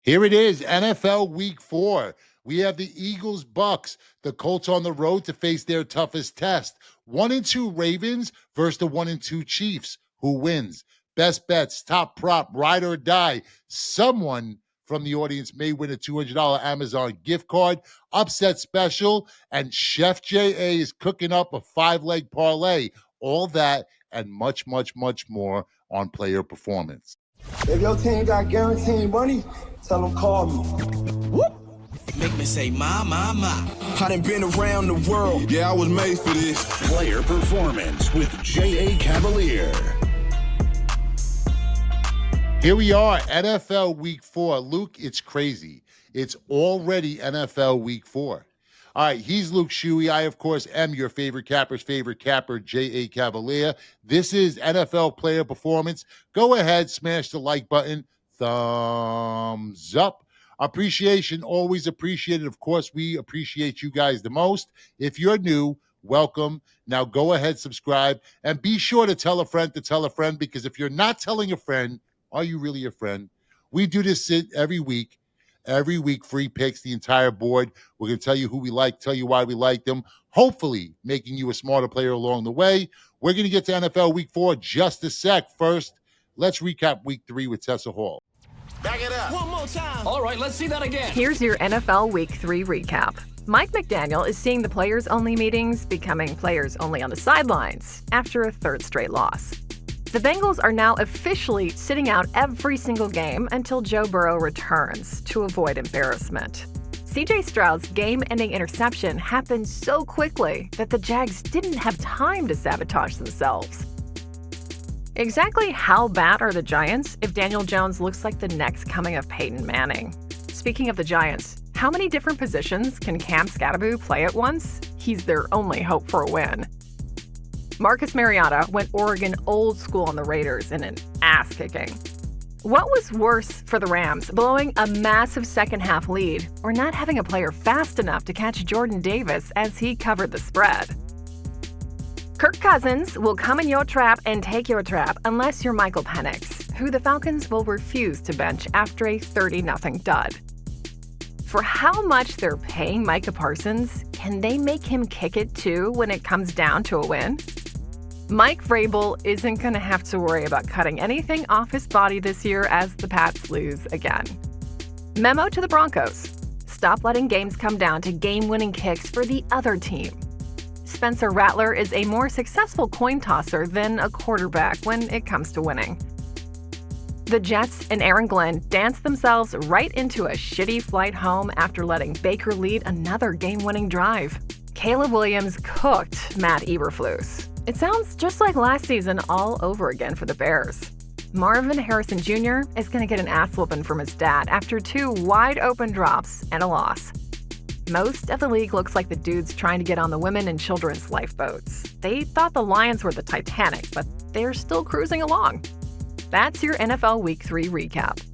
Here it is, NFL Week 4. We have the Eagles, Bucks, the Colts on the road to face their toughest test. 1-2 Ravens versus the 1-2 Chiefs. Who wins? Best bets, top prop, ride or die. Someone from the audience may win a $200 Amazon gift card. Upset special, and Chef J.A. is cooking up a 5-leg parlay. All that and much, much, much more on Player Performance. If your team got guaranteed money, tell them call me. Whoop. Make me say, my. I done been around the world. Yeah, I was made for this. Player Performance with J.A. Cavalier. Here we are, NFL Week 4. Luke, it's crazy. It's already NFL Week 4. All right, he's Luke Shuey. I, of course, am your favorite capper's favorite capper, J.A. Cavalier. This is NFL Player Performance. Go ahead, smash the like button. Thumbs up. Appreciation, always appreciated. Of course, we appreciate you guys the most. If you're new, welcome. Now go ahead, subscribe, and be sure to tell a friend, because if you're not telling a friend, are you really a friend? We do this every week. Every week, free picks, the entire board. We're going to tell you who we like, tell you why we like them, hopefully making you a smarter player along the way. We're going to get to NFL Week 4 just a sec. First, let's recap Week 3 with Tessa Hall. Back it up. One more time. All right, let's see that again. Here's your NFL Week 3 recap. Mike McDaniel is seeing the players-only meetings becoming players-only on the sidelines after a third straight loss. The Bengals are now officially sitting out every single game until Joe Burrow returns to avoid embarrassment. C.J. Stroud's game-ending interception happened so quickly that the Jags didn't have time to sabotage themselves. Exactly how bad are the Giants if Daniel Jones looks like the next coming of Peyton Manning? Speaking of the Giants, how many different positions can Cam Scatterbo play at once? He's their only hope for a win. Marcus Mariota went Oregon old school on the Raiders in an ass-kicking. What was worse for the Rams, blowing a massive second-half lead or not having a player fast enough to catch Jordan Davis as he covered the spread? Kirk Cousins will come in your trap and take your trap unless you're Michael Penix, who the Falcons will refuse to bench after a 30-0 dud. For how much they're paying Micah Parsons, can they make him kick it too when it comes down to a win? Mike Vrabel isn't going to have to worry about cutting anything off his body this year as the Pats lose again. Memo to the Broncos: stop letting games come down to game-winning kicks for the other team. Spencer Rattler is a more successful coin tosser than a quarterback when it comes to winning. The Jets and Aaron Glenn danced themselves right into a shitty flight home after letting Baker lead another game-winning drive. Caleb Williams cooked Matt Eberflus. It sounds just like last season all over again for the Bears. Marvin Harrison Jr. is going to get an ass whooping from his dad after 2 wide-open drops and a loss. Most of the league looks like the dudes trying to get on the women and children's lifeboats. They thought the Lions were the Titanic, but they're still cruising along. That's your NFL Week 3 recap.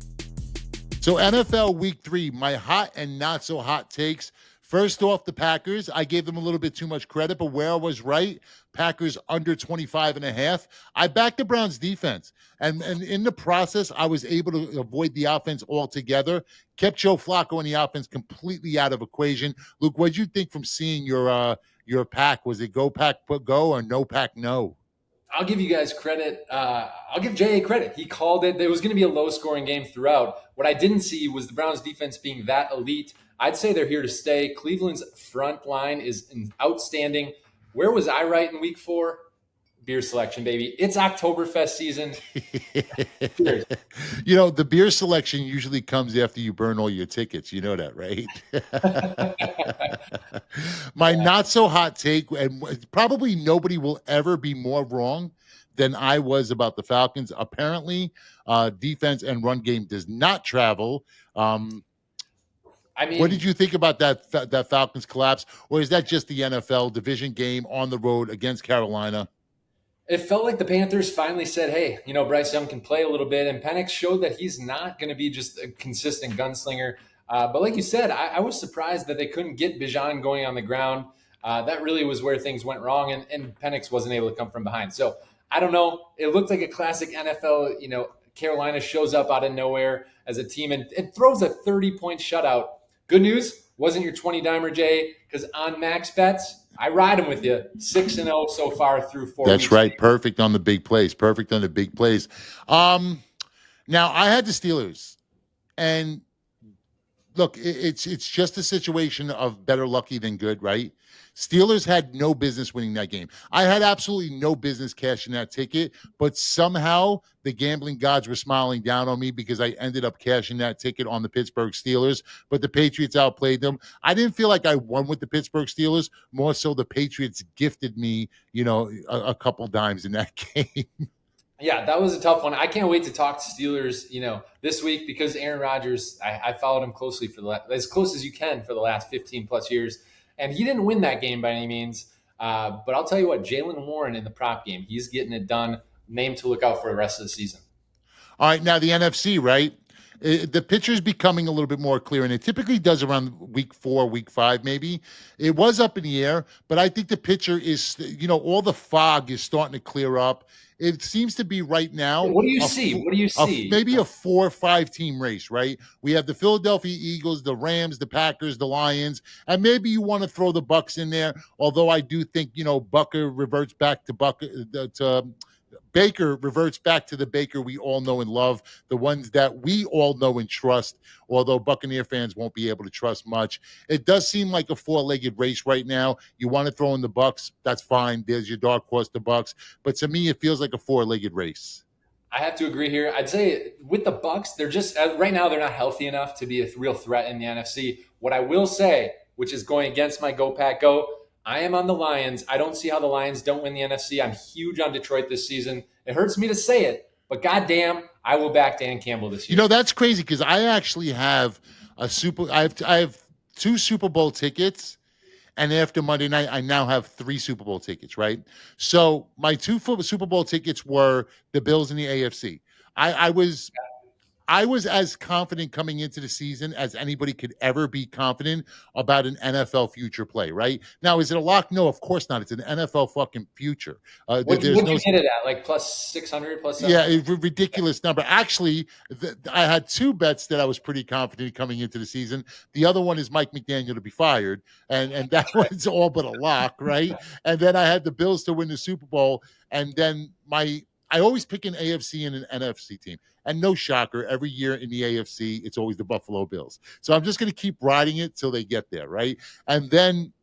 So NFL Week 3, my hot and not so hot takes. First off, the Packers. I gave them a little bit too much credit, but where I was right, Packers under 25.5. I backed the Browns defense. And in the process, I was able to avoid the offense altogether. Kept Joe Flacco and the offense completely out of equation. Luke, what did you think from seeing your pack? Was it go pack go or no pack no? I'll give you guys credit. I'll give J.A. credit. He called it. There was going to be a low-scoring game throughout. What I didn't see was the Browns' defense being that elite. I'd say they're here to stay. Cleveland's front line is outstanding. Where was I right in Week 4? Beer selection, baby. It's Oktoberfest season. You know, the beer selection usually comes after you burn all your tickets. You know that, right? My not so hot take, and probably nobody will ever be more wrong than I was about the Falcons. Apparently, defense and run game does not travel. What did you think about that Falcons collapse? Or is that just the NFL division game on the road against Carolina? It felt like the Panthers finally said, hey, Bryce Young can play a little bit. And Penix showed that he's not going to be just a consistent gunslinger. But like you said, I was surprised that they couldn't get Bijan going on the ground. That really was where things went wrong. And Penix wasn't able to come from behind. So I don't know. It looked like a classic NFL, Carolina shows up out of nowhere as a team and throws a 30-point shutout. Good news, wasn't your 20-dimer, Jay, because on max bets, I ride them with you. 6-0 so far through 4 weeks. That's right. Perfect on the big plays. Perfect on the big plays. Now, I had the Steelers, and look, it's just a situation of better lucky than good, right? Steelers had no business winning that game. I had absolutely no business cashing that ticket, but somehow the gambling gods were smiling down on me because I ended up cashing that ticket on the Pittsburgh Steelers, but the Patriots outplayed them. I didn't feel like I won with the Pittsburgh Steelers. More so the Patriots gifted me, a couple dimes in that game. Yeah, that was a tough one. I can't wait to talk to Steelers, this week because Aaron Rodgers, I followed him closely as close as you can for the last 15 plus years. And he didn't win that game by any means. But I'll tell you what, Jaylen Warren in the prop game, he's getting it done. Name to look out for the rest of the season. All right, now the NFC, right? The picture's becoming a little bit more clear, and it typically does around week 4, week 5, maybe. It was up in the air, but I think the picture is, all the fog is starting to clear up. It seems to be right now. What do you see? Maybe a 4 or 5 team race, right? We have the Philadelphia Eagles, the Rams, the Packers, the Lions, and maybe you want to throw the Bucs in there. Although I do think Baker reverts back to Baker reverts back to the Baker we all know and love, the ones that we all know and trust, although Buccaneer fans won't be able to trust much. It does seem like a 4-legged race right now. You want to throw in the Bucs, that's fine. There's your dark horse, the Bucs. But to me, it feels like a 4-legged race. I have to agree here. I'd say with the Bucs, they're just right now they're not healthy enough to be a real threat in the NFC. What I will say, which is going against my Go Pack Go, I am on the Lions. I don't see how the Lions don't win the NFC. I'm huge on Detroit this season. It hurts me to say it, but goddamn, I will back Dan Campbell this year. That's crazy because I actually have I have 2 Super Bowl tickets, and after Monday night, I now have 3 Super Bowl tickets, right? So my 2 Super Bowl tickets were the Bills and the AFC. I was as confident coming into the season as anybody could ever be confident about an NFL future play, right? Now, is it a lock? No, of course not. It's an NFL fucking future. What did you get it at? Like plus 600, plus 700? Yeah, a ridiculous number. Actually, I had 2 bets that I was pretty confident coming into the season. The other one is Mike McDaniel to be fired, and that one's all but a lock, right? And then I had the Bills to win the Super Bowl, and then I always pick an AFC and an NFC team. And no shocker, every year in the AFC, it's always the Buffalo Bills. So I'm just going to keep riding it till they get there, right? And then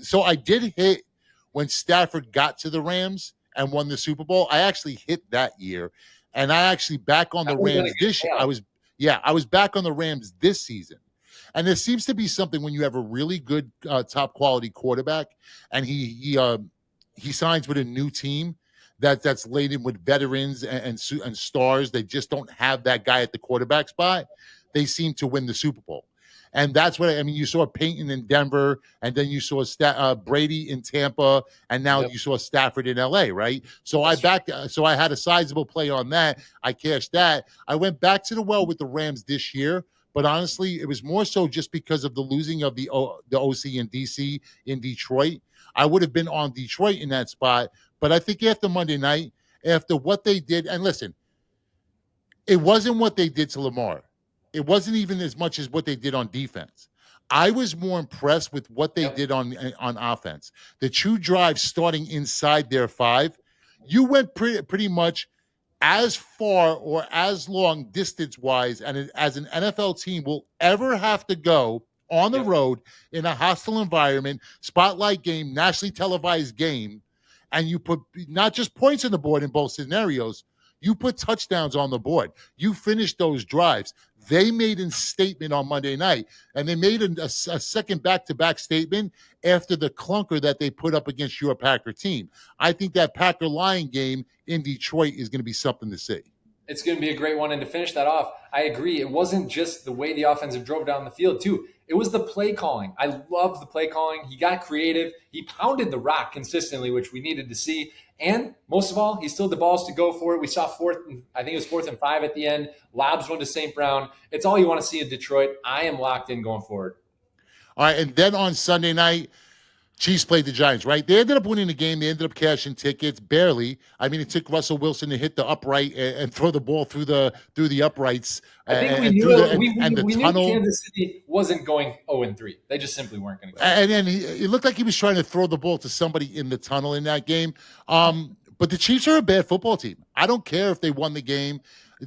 so I did hit when Stafford got to the Rams and won the Super Bowl. I actually hit that year. And I actually back on the Rams this year. I was back on the Rams this season. And there seems to be something when you have a really good top quality quarterback and he signs with a new team that's laden with veterans and stars. They just don't have that guy at the quarterback spot. They seem to win the Super Bowl. And that's what you saw Peyton in Denver, and then you saw Brady in Tampa, and now you saw Stafford in LA, right? So I had a sizable play on that. I cashed that. I went back to the well with the Rams this year, but honestly, it was more so just because of the losing of the OC and DC in Detroit. I would have been on Detroit in that spot, but I think after Monday night, after what they did, and listen, it wasn't what they did to Lamar. It wasn't even as much as what they did on defense. I was more impressed with what they did on offense. The 2 drives starting inside their 5, you went pretty much as far or as long distance-wise and as an NFL team will ever have to go on the road in a hostile environment, spotlight game, nationally televised game, and you put not just points on the board in both scenarios, you put touchdowns on the board. You finished those drives. They made a statement on Monday night, and they made a second back-to-back statement after the clunker that they put up against your Packer team. I think that Packer-Lion game in Detroit is going to be something to see. It's going to be a great one. And to finish that off, I agree. It wasn't just the way the offensive drove down the field, too. It was the play calling. I love the play calling. He got creative. He pounded the rock consistently, which we needed to see. And most of all, he still had the balls to go for it. We saw 4th and 5 at the end. Lobs went to St. Brown. It's all you want to see in Detroit. I am locked in going forward. All right, and then on Sunday night, Chiefs played the Giants, right? They ended up winning the game. They ended up cashing tickets barely. I mean, it took Russell Wilson to hit the upright and throw the ball through the uprights I think we and knew through the and the we knew tunnel. Kansas City wasn't going 0-3. They just simply weren't going to go. And then it looked like he was trying to throw the ball to somebody in the tunnel in that game. But the Chiefs are a bad football team. I don't care if they won the game.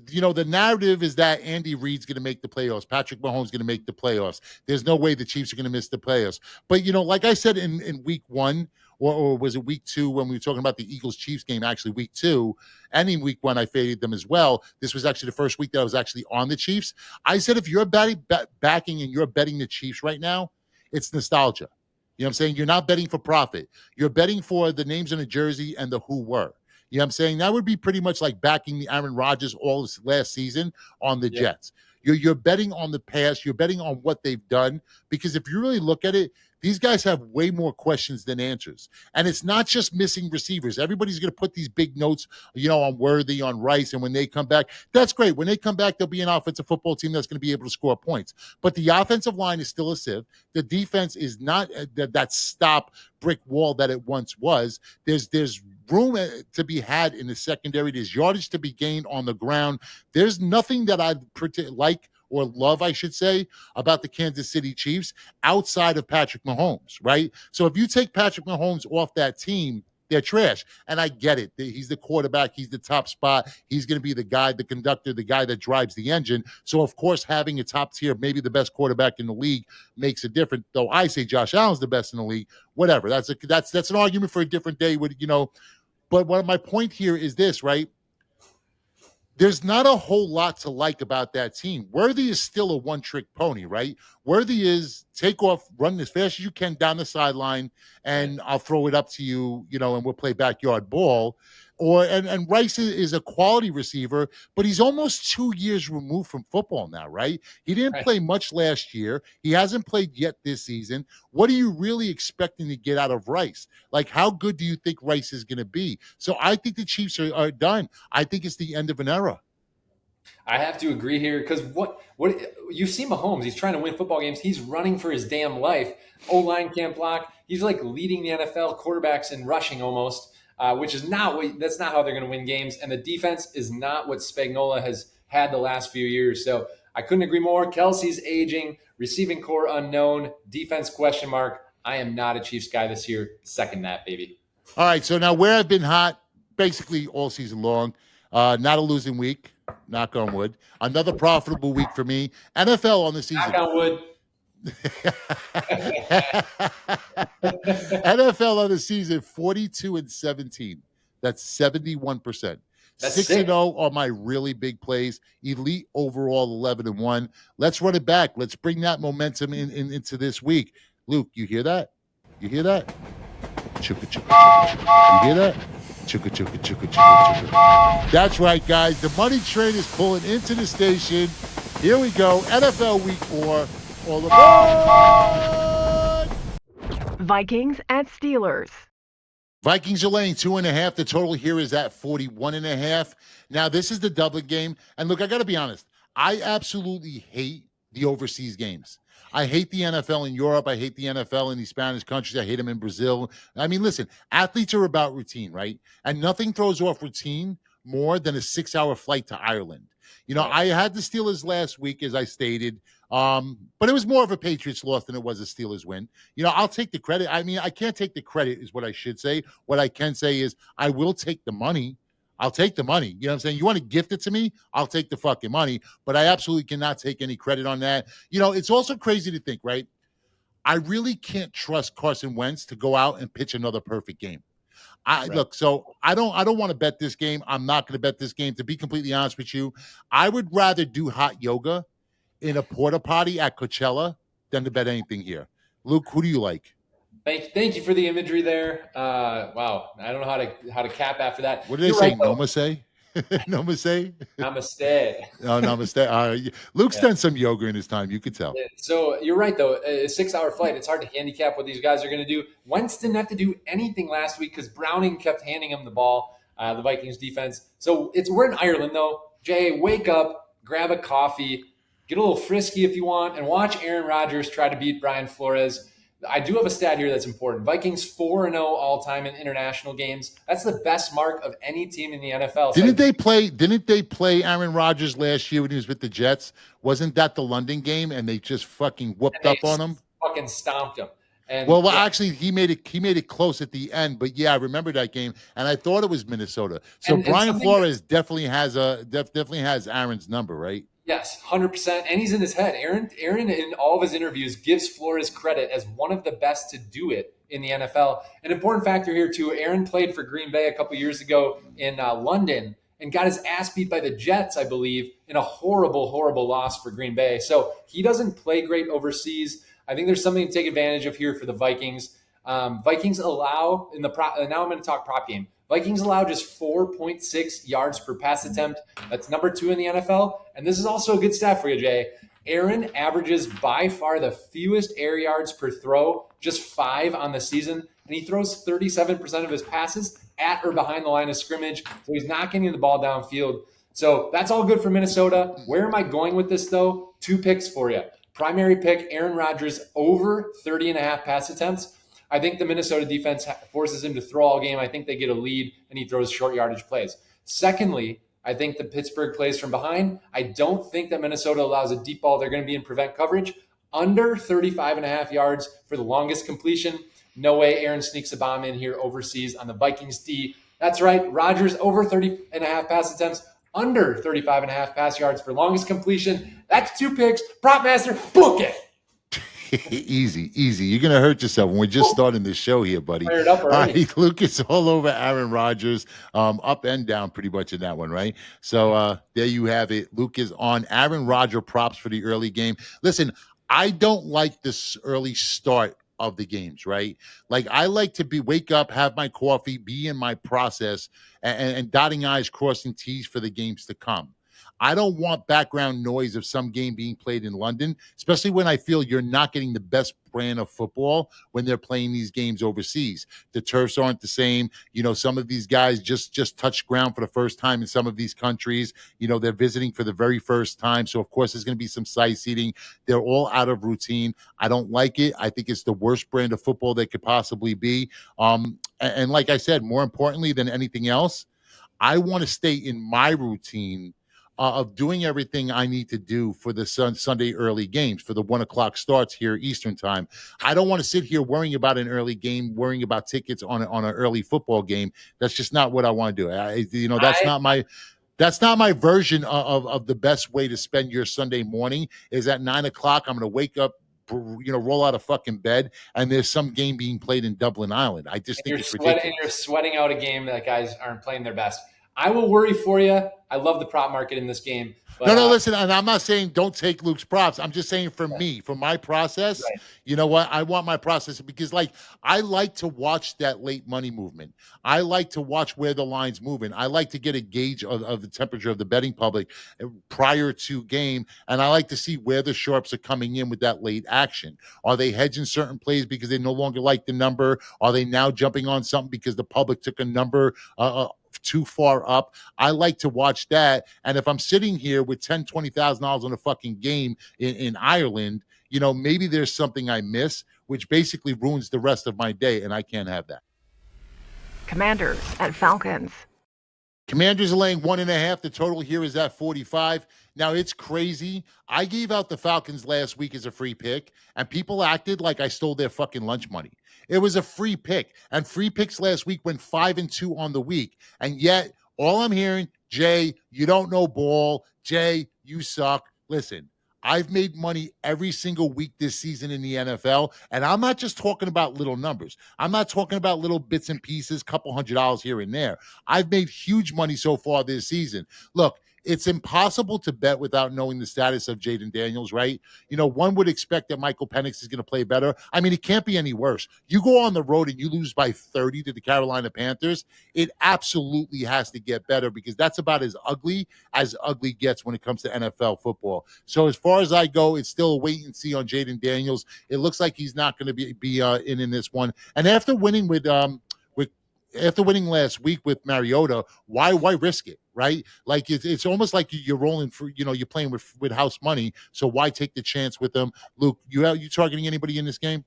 You know, the narrative is that Andy Reid's going to make the playoffs. Patrick Mahomes is going to make the playoffs. There's no way the Chiefs are going to miss the playoffs. But, you know, like I said in week one, or was it week two when we were talking about the Eagles-Chiefs game, actually week two, and in week one I faded them as well. This was actually the first week that I was actually on the Chiefs. I said if you're backing and you're betting the Chiefs right now, it's nostalgia. You know what I'm saying? You're not betting for profit. You're betting for the names on the jersey and the who were. You know what I'm saying? That would be pretty much like backing the Aaron Rodgers all this last season on the Jets. You're betting on the past. You're betting on what they've done. Because if you really look at it, these guys have way more questions than answers. And it's not just missing receivers. Everybody's going to put these big notes, you know, on Worthy, on Rice, and when they come back, that's great. When they come back, they'll be an offensive football team that's going to be able to score points. But the offensive line is still a sieve. The defense is not that stop brick wall that it once was. There's room to be had in the secondary. There's yardage to be gained on the ground. There's nothing that I like or love, I should say, about the Kansas City Chiefs outside of Patrick Mahomes, right? So if you take Patrick Mahomes off that team, they're trash. And I get it. He's the quarterback. He's the top spot. He's going to be the guy, the conductor, the guy that drives the engine. So, of course, having a top tier, maybe the best quarterback in the league makes a difference. Though I say Josh Allen's the best in the league. Whatever. That's an argument for a different day. But my point here is this, right? There's not a whole lot to like about that team. Worthy is still a one-trick pony, right? Worthy is take off, run as fast as you can down the sideline, and I'll throw it up to you, and we'll play backyard ball. And Rice is a quality receiver, but he's almost 2 years removed from football now, right? He didn't play much last year. He hasn't played yet this season. What are you really expecting to get out of Rice? Like, how good do you think Rice is going to be? So I think the Chiefs are done. I think it's the end of an era. I have to agree here because what you see Mahomes, he's trying to win football games. He's running for his damn life. O-line can't block. He's like leading the NFL quarterbacks in rushing almost. Which is that's not how they're going to win games. And the defense is not what Spagnuolo has had the last few years. So I couldn't agree more. Kelsey's aging, receiving core unknown, defense question mark. I am not a Chiefs guy this year. Second that, baby. All right, so now where I've been hot basically all season long, not a losing week, knock on wood. Another profitable week for me. NFL on the season. Knock on wood. NFL on the season 42-17. That's 71%. That's 6-0 are my really big plays. Elite overall 11-1. Let's run it back. Let's bring that momentum into this week. Luke, you hear that? You hear that? Chugga, chugga, chugga, chugga. You hear that? Chugga, chugga, chugga, chugga, chugga. That's right, guys. The money train is pulling into the station. Here we go. NFL Week 4. All aboard! Vikings at Steelers. Vikings are laying 2.5. The total here is at 41.5. Now, this is the double game. And look, I got to be honest. I absolutely hate the overseas games. I hate the NFL in Europe. I hate the NFL in these Spanish countries. I hate them in Brazil. I mean, listen, athletes are about routine, right? And nothing throws off routine more than a 6-hour flight to Ireland. I had the Steelers last week, as I stated, but it was more of a Patriots loss than it was a Steelers win. I'll take the credit. I mean, I can't take the credit is what I should say. What I can say is I will take the money. I'll take the money. You know what I'm saying? You want to gift it to me? I'll take the fucking money, but I absolutely cannot take any credit on that. It's also crazy to think, right? I really can't trust Carson Wentz to go out and pitch another perfect game. Look, so I don't want to bet this game. I'm not going to bet this game. To be completely honest with you, I would rather do hot yoga in a porta potty at Coachella than to bet anything here. Luke, who do you like? Thank you for the imagery there. Wow, I don't know how to cap after that. What did they say? Namaste? Namaste? Namaste. Oh, namaste. Luke's done some yoga in his time. You could tell. So you're right, though. A 6-hour flight, it's hard to handicap what these guys are going to do. Wentz didn't have to do anything last week because Browning kept handing him the ball, the Vikings defense. So we're in Ireland, though. Jay, wake up, grab a coffee, get a little frisky if you want, and watch Aaron Rodgers try to beat Brian Flores. I do have a stat here that's important. Vikings 4-0 all time in international games. That's the best mark of any team in the NFL. Didn't they play Aaron Rodgers last year when he was with the Jets? Wasn't that the London game and they just fucking whooped up on him? Fucking stomped him. And well, actually, he made it close at the end, but yeah, I remember that game, and I thought it was Minnesota. So Brian Flores definitely has Aaron's number, right? Yes, 100%, and he's in his head. Aaron, in all of his interviews, gives Flores credit as one of the best to do it in the NFL. An important factor here too: Aaron played for Green Bay a couple years ago in London and got his ass beat by the Jets, I believe, in a horrible, horrible loss for Green Bay. So he doesn't play great overseas. I think there's something to take advantage of here for the Vikings. Vikings allow now I'm going to talk prop game. Vikings allow just 4.6 yards per pass attempt. That's number 2 in the NFL. And this is also a good stat for you, Jay. Aaron averages by far the fewest air yards per throw, just 5 on the season. And he throws 37% of his passes at or behind the line of scrimmage. So he's not getting the ball downfield. So that's all good for Minnesota. Where am I going with this, though? 2 picks for you. Primary pick, Aaron Rodgers over 30.5 pass attempts. I think the Minnesota defense forces him to throw all game. I think they get a lead and he throws short yardage plays. Secondly, I think the Pittsburgh plays from behind. I don't think that Minnesota allows a deep ball. They're going to be in prevent coverage. Under 35.5 yards for the longest completion. No way Aaron sneaks a bomb in here overseas on the Vikings D. That's right. Rodgers over 30.5 pass attempts. Under 35.5 pass yards for longest completion. That's 2 picks. Prop master, book it. Easy. You're going to hurt yourself when we're just starting this show here, buddy. Fired up already. All right, Luke is all over Aaron Rodgers, up and down pretty much in that one, right? So there you have it. Luke is on Aaron Rodgers props for the early game. Listen, I don't like this early start of the games, right? Like I like to wake up, have my coffee, be in my process, and dotting I's, crossing T's for the games to come. I don't want background noise of some game being played in London, especially when I feel you're not getting the best brand of football when they're playing these games overseas. The turfs aren't the same. You know, some of these guys just touched ground for the first time in some of these countries. You know, they're visiting for the very first time. So, of course, there's going to be some sightseeing. They're all out of routine. I don't like it. I think it's the worst brand of football that could possibly be. And like I said, more importantly than anything else, I want to stay in my routine of doing everything I need to do for the Sunday early games, for the 1 o'clock starts here Eastern time. I don't want to sit here worrying about an early game, worrying about tickets on an early football game. That's just not what I want to do. That's not my version of the best way to spend your Sunday morning. Is at 9 o'clock. I'm going to wake up, roll out of fucking bed, and there's some game being played in Dublin, Ireland. I just think it's ridiculous. And you're sweating out a game that guys aren't playing their best. I will worry for you. I love the prop market in this game. But, no, listen, and I'm not saying don't take Luke's props. I'm just saying for me, for my process, you know what? I want my process because, like, I like to watch that late money movement. I like to watch where the line's moving. I like to get a gauge of the temperature of the betting public prior to game, and I like to see where the sharps are coming in with that late action. Are they hedging certain plays because they no longer like the number? Are they now jumping on something because the public took a number too far up? I like to watch that. And if I'm sitting here with $10,000-$20,000 on a fucking game in Ireland, maybe there's something I miss, which basically ruins the rest of my day, and I can't have that. Commanders at Falcons. Commanders are laying 1.5. The total here is at 45. Now, it's crazy. I gave out the Falcons last week as a free pick, and people acted like I stole their fucking lunch money. It was a free pick, and free picks last week went 5-2 on the week. And yet, all I'm hearing, Jay, you don't know ball. Jay, you suck. Listen, I've made money every single week this season in the NFL, and I'm not just talking about little numbers. I'm not talking about little bits and pieces, couple $100 here and there. I've made huge money so far this season. Look, it's impossible to bet without knowing the status of Jaden Daniels, right? One would expect that Michael Penix is going to play better. I mean, it can't be any worse. You go on the road and you lose by 30 to the Carolina Panthers, it absolutely has to get better because that's about as ugly gets when it comes to NFL football. So as far as I go, it's still a wait and see on Jaden Daniels. It looks like he's not going to be in this one. And after winning last week with Mariota, why risk it, right? Like it's almost like you're rolling for, you're playing with house money. So why take the chance with them? Luke, you targeting anybody in this game?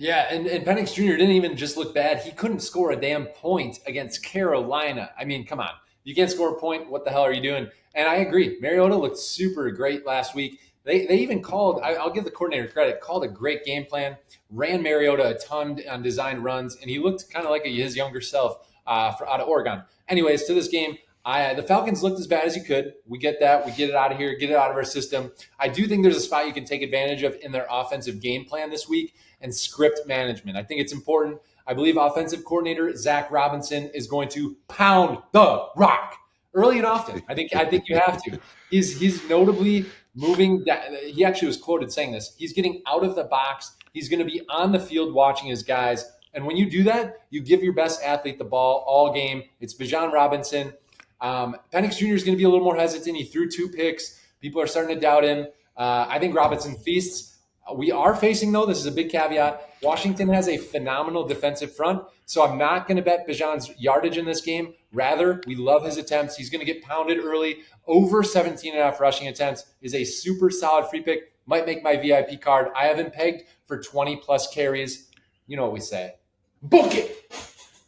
Yeah, and Penix Jr. didn't even just look bad. He couldn't score a damn point against Carolina. I mean, come on. You can't score a point. What the hell are you doing? And I agree. Mariota looked super great last week. They even called, I'll give the coordinator credit, called a great game plan, ran Mariota a ton on designed runs, and he looked kind of like his younger self out of Oregon. Anyways, to this game, the Falcons looked as bad as you could. We get that. We get it out of here, get it out of our system. I do think there's a spot you can take advantage of in their offensive game plan this week and script management. I think it's important. I believe offensive coordinator Zach Robinson is going to pound the rock early and often. I think you have to. He's notably moving. He actually was quoted saying this. He's getting out of the box. He's going to be on the field watching his guys. And when you do that, you give your best athlete the ball all game. It's Bijan Robinson. Penix Jr. is going to be a little more hesitant. He threw 2 picks. People are starting to doubt him. I think Robinson feasts. We are facing, though, this is a big caveat, Washington has a phenomenal defensive front, so I'm not going to bet Bijan's yardage in this game. Rather, we love his attempts. He's going to get pounded early. Over 17.5 rushing attempts is a super solid free pick. Might make my VIP card. I have him pegged for 20-plus carries. You know what we say. Book it!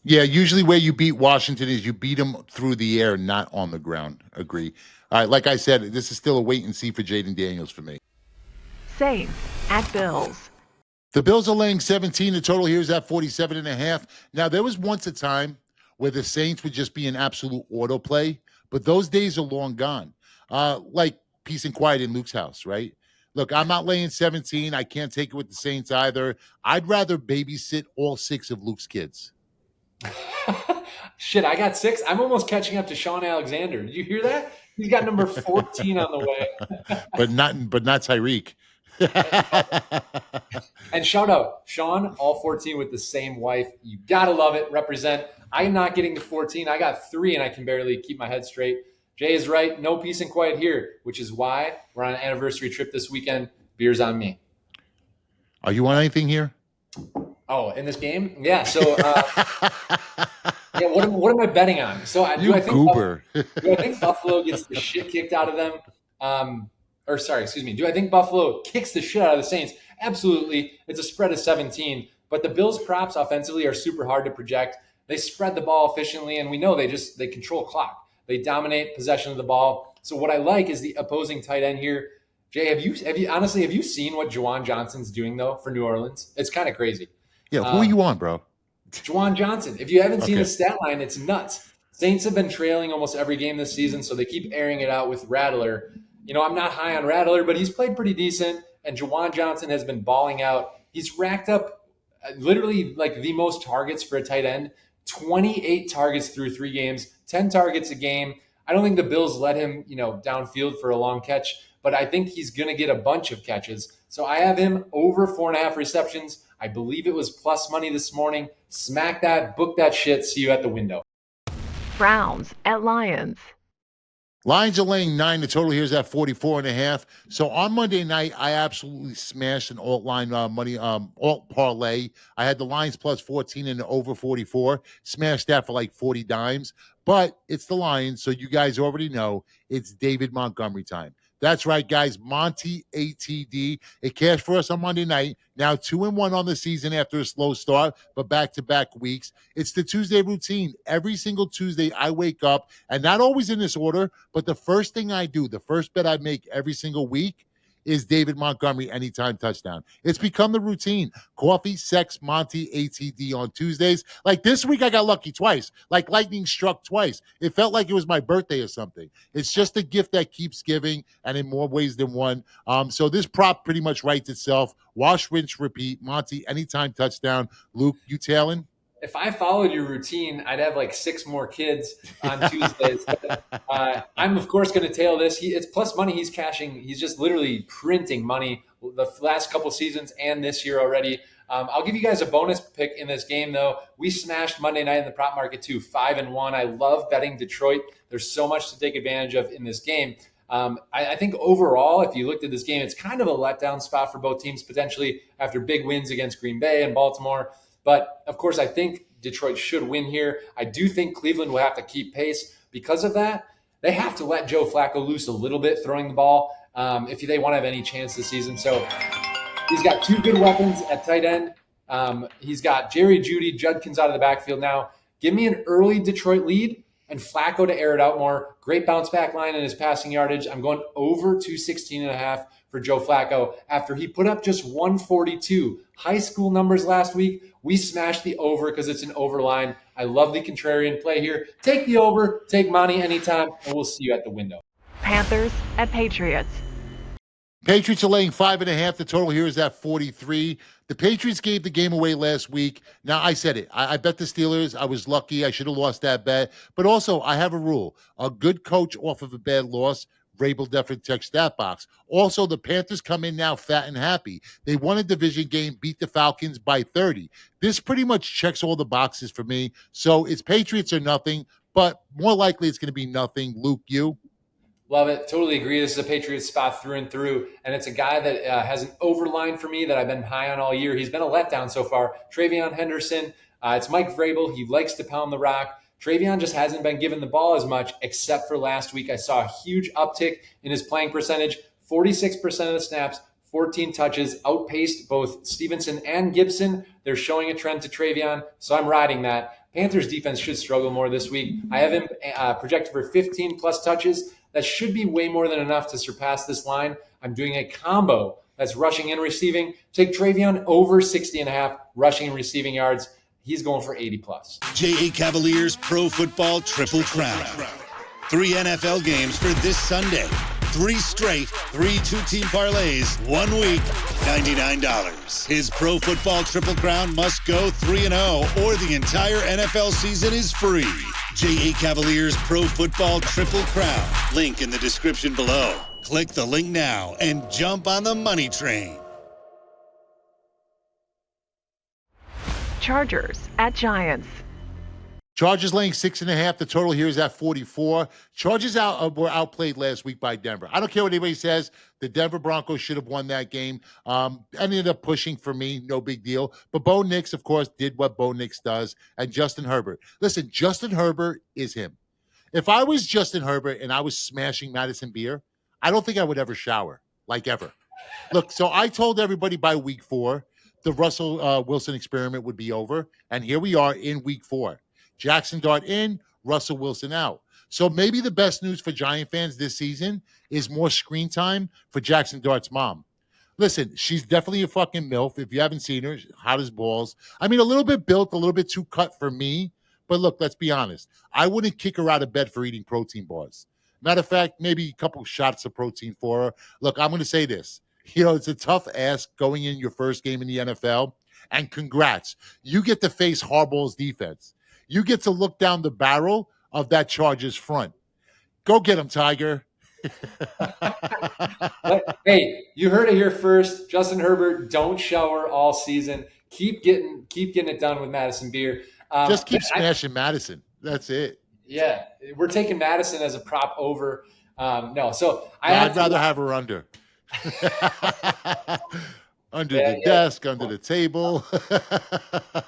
Yeah, usually where you beat Washington is you beat them through the air, not on the ground. Agree. All right, like I said, this is still a wait and see for Jaden Daniels for me. Saints at Bills. The Bills are laying 17. The total here is at 47.5. Now, there was once a time where the Saints would just be an absolute autoplay, but those days are long gone. Like peace and quiet in Luke's house, right? Look, I'm not laying 17. I can't take it with the Saints either. I'd rather babysit all 6 of Luke's kids. Shit, I got 6. I'm almost catching up to Sean Alexander. Did you hear that? He's got number 14 on the way. but not Tyreek. And shout out, Sean, all 14 with the same wife. You got to love it. Represent. I'm not getting to 14. I got 3, and I can barely keep my head straight. Jay is right. No peace and quiet here, which is why we're on an anniversary trip this weekend. Beers on me. Are you on anything here? Oh, in this game? Yeah. So, yeah. What am I betting on? So, do I think Buffalo gets the shit kicked out of them? Do I think Buffalo kicks the shit out of the Saints? Absolutely. It's a spread of 17. But the Bills' props offensively are super hard to project. They spread the ball efficiently, and we know they control clock. They dominate possession of the ball. So what I like is the opposing tight end here. Jay, have you seen what Juwan Johnson's doing though for New Orleans? It's kind of crazy. Yeah, who are you on, bro? Juwan Johnson. If you haven't seen his stat line, it's nuts. Saints have been trailing almost every game this season, so they keep airing it out with Rattler. You know, I'm not high on Rattler, but he's played pretty decent, and Juwan Johnson has been balling out. He's racked up literally like the most targets for a tight end, 28 targets through 3 games, 10 targets a game. I don't think the Bills let him, downfield for a long catch, but I think he's going to get a bunch of catches. So I have him over 4.5 receptions. I believe it was plus money this morning. Smack that, book that shit. See you at the window. Browns at Lions. Lions are laying 9. The total here is at 44.5. So on Monday night, I absolutely smashed an alt line money alt parlay. I had the Lions plus 14 and the over 44. Smashed that for like 40 dimes. But it's the Lions, so you guys already know it's David Montgomery time. That's right, guys. Monty ATD. It cashed for us on Monday night. Now 2-1 on the season after a slow start, but back-to-back weeks. It's the Tuesday routine. Every single Tuesday, I wake up, and not always in this order, but the first thing I do, the first bet I make every single week is David Montgomery anytime touchdown. It's become the routine. Coffee, sex, Monty, ATD on Tuesdays. Like this week, I got lucky twice. Like lightning struck twice. It felt like it was my birthday or something. It's just a gift that keeps giving, and in more ways than one. So this prop pretty much writes itself. Wash, rinse, repeat. Monty, anytime touchdown. Luke, you tailing? If I followed your routine, I'd have like 6 more kids on Tuesdays. I'm, of course, going to tail this. It's plus money he's cashing. He's just literally printing money the last couple seasons and this year already. I'll give you guys a bonus pick in this game, though. We smashed Monday night in the prop market, too, 5-1. I love betting Detroit. There's so much to take advantage of in this game. I think overall, if you looked at this game, it's kind of a letdown spot for both teams, potentially after big wins against Green Bay and Baltimore. But, of course, I think Detroit should win here. I do think Cleveland will have to keep pace. Because of that, they have to let Joe Flacco loose a little bit throwing the ball if they want to have any chance this season. So he's got 2 good weapons at tight end. He's got Jerry Jeudy, Judkins out of the backfield now. Give me an early Detroit lead and Flacco to air it out more. Great bounce back line in his passing yardage. I'm going over 216.5 for Joe Flacco after he put up just 142. High school numbers last week. We smashed the over because it's an over line. I love the contrarian play here. Take the over, take money anytime, and we'll see you at the window. Panthers at Patriots. Patriots are laying 5.5. The total here is at 43. The Patriots gave the game away last week. Now, I said it. I bet the Steelers. I was lucky. I should have lost that bet. But also, I have a rule. A good coach off of a bad loss, Vrabel definitely checks that box. Also, the Panthers come in now fat and happy. They won a division game, beat the Falcons by 30. This pretty much checks all the boxes for me. So it's Patriots or nothing, but more likely it's going to be nothing. Luke, you? Love it. Totally agree. This is a Patriots spot through and through. And it's a guy that has an overline for me that I've been high on all year. He's been a letdown so far. Travion Henderson. It's Mike Vrabel. He likes to pound the rock. Travion just hasn't been given the ball as much, except for last week. I saw a huge uptick in his playing percentage. 46% of the snaps, 14 touches, outpaced both Stevenson and Gibson. They're showing a trend to Travion, so I'm riding that. Panthers defense should struggle more this week. I have him projected for 15-plus touches. That should be way more than enough to surpass this line. I'm doing a combo that's rushing and receiving. Take Travion over 60.5 rushing and receiving yards. He's going for 80-plus. J.A. Cavaliers Pro Football Triple Crown. 3 NFL games for this Sunday. 3 straight, 3 two-team parlays, 1 week, $99. His Pro Football Triple Crown must go 3-0 or the entire NFL season is free. J.A. Cavaliers Pro Football Triple Crown. Link in the description below. Click the link now and jump on the money train. Chargers at Giants. Chargers laying 6.5. The total here is at 44. Chargers were outplayed last week by Denver. I don't care what anybody says. The Denver Broncos should have won that game. Ended up pushing for me. No big deal. But Bo Nix, of course, did what Bo Nix does. And Justin Herbert. Listen, Justin Herbert is him. If I was Justin Herbert and I was smashing Madison beer, I don't think I would ever shower, like ever. Look, so I told everybody by week 4, the Russell Wilson experiment would be over. And here we are in week 4. Jackson Dart in, Russell Wilson out. So maybe the best news for Giant fans this season is more screen time for Jackson Dart's mom. Listen, she's definitely a fucking MILF. If you haven't seen her, hot as balls. I mean, a little bit built, a little bit too cut for me. But look, let's be honest. I wouldn't kick her out of bed for eating protein bars. Matter of fact, maybe a couple shots of protein for her. Look, I'm going to say this. You know, it's a tough ask going in your first game in the NFL. And congrats. You get to face Harbaugh's defense. You get to look down the barrel of that Chargers front. Go get him, Tiger. Hey, you heard it here first. Justin Herbert, don't shower all season. Keep getting it done with Madison beer. Just keep smashing Madison. That's it. Yeah, we're taking Madison as a prop over. I'd rather have her under. Under the desk, under the table.